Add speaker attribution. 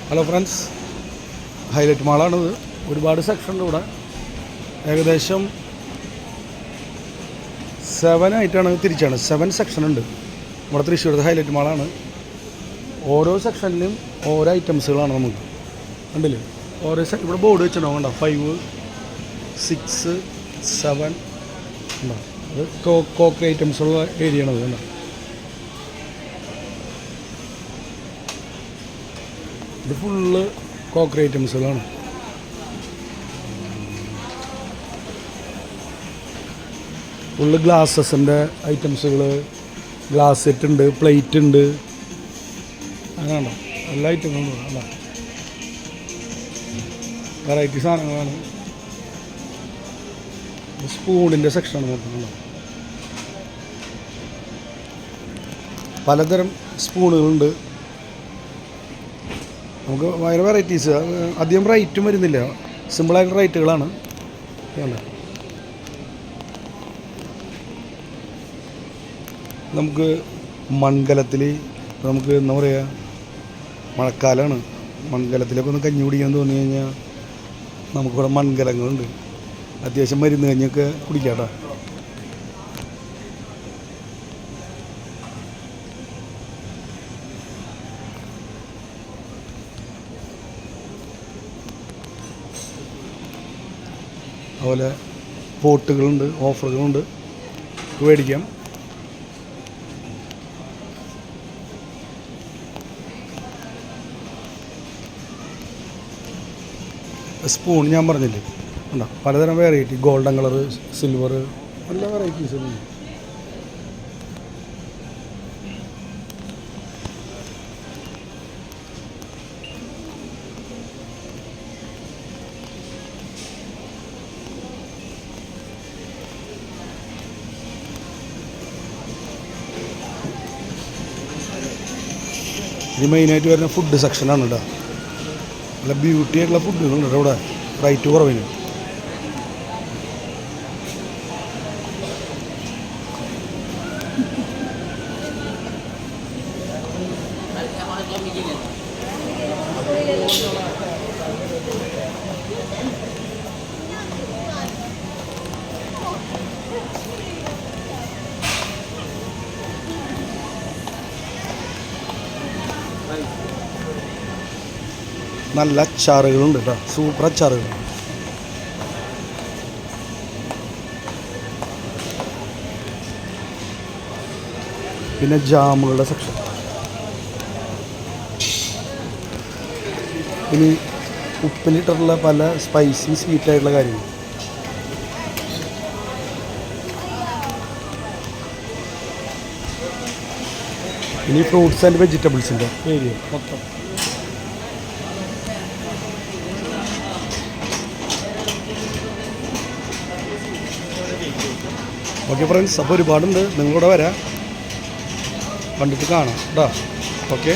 Speaker 1: Hello friends, highlight മാളാണിത്. ഒരുപാട് section ഉണ്ട് ഇവിടെ. ഏകദേശം 7 ആയിട്ടാണ് തിരിച്ചാണ്. 7 സെക്ഷൻ ഉണ്ട് നമ്മുടെ തൃശ്ശൂരത്തെ ഹൈലൈറ്റ് മാളാണ്. ഓരോ സെക്ഷനിലും ഓരോ ഐറ്റംസുകളാണ് നമുക്ക് കണ്ടില്ലേ. ഓരോ ഇവിടെ ബോർഡ് വെച്ചിട്ടുണ്ടാവും കണ്ടോ, 5, 6, 7 ഉണ്ടോ. അത് കോക്ക് ഐറ്റംസുള്ള ഏരിയ ആണത് കണ്ടോ. ഇത് ഫുള്ള് കോക്കറി ഐറ്റംസുകളാണ്. ഫുള്ള് ഗ്ലാസസിൻ്റെ ഐറ്റംസുകൾ, ഗ്ലാസ് സെറ്റ് ഉണ്ട്, പ്ലേറ്റ് ഉണ്ട്, അങ്ങനെയുണ്ടോ എല്ലാ ഐറ്റങ്ങളും അല്ല വെറൈറ്റി സാധനങ്ങളാണ്. സ്പൂണിൻ്റെ സെക്ഷനാണ് നോക്കുന്നത്. പലതരം സ്പൂണുകളുണ്ട്. നമുക്ക് ഭയങ്കര വെറൈറ്റീസ്, അധികം റേറ്റും വരുന്നില്ല, സിമ്പിളായിട്ടുള്ള റേറ്റുകളാണ്. നമുക്ക് മൺകലത്തിൽ നമുക്ക് എന്താ പറയുക, മഴക്കാലമാണ്, മൺകലത്തിലൊക്കെ ഒന്ന് കഞ്ഞി കുടിക്കാൻ തോന്നി കഴിഞ്ഞാൽ നമുക്കിവിടെ മൺകലങ്ങളുണ്ട്. അത്യാവശ്യം മരുന്ന് കഞ്ഞിയൊക്കെ കുടിക്കാം കേട്ടോ. അതുപോലെ പോട്ടുകളുണ്ട്, ഓഫറുകളുണ്ട്, മേടിക്കാം. സ്പൂൺ ഞാൻ പറഞ്ഞില്ലേ ഉണ്ടോ, പലതരം വെറൈറ്റി, ഗോൾഡൻ കളറ്, സിൽവർ, നല്ല വെറൈറ്റീസ് ഉണ്ട്. ഇത് മെയിനായിട്ട് വരുന്ന ഫുഡ് സെക്ഷനാണ് കേട്ടോ. നല്ല ബ്യൂട്ടി ആയിട്ടുള്ള ഫുഡുകളുണ്ട് ഇവിടെ, റേറ്റ് കുറവിന്. നല്ല അച്ചാറുകളുണ്ട് കേട്ടോ, സൂപ്പർ അച്ചാറുകൾ. പിന്നെ ജാമുകളുടെ സെക്ഷൻ. ഇനി ഉപ്പിലിട്ടുള്ള പല സ്പൈസി സ്വീറ്റായിട്ടുള്ള കാര്യങ്ങൾ. ഇനി ഫ്രൂട്ട്സ് ആൻഡ് വെജിറ്റബിൾസിൻ്റെ ഏരിയ മൊത്തം. ഓക്കെ ഫ്രണ്ട്സ്, അപ്പോൾ ഒരുപാടുണ്ട്, നിങ്ങളിവിടെ വരാം, കണ്ടിട്ട് കാണാം കേട്ടോ. ഓക്കെ.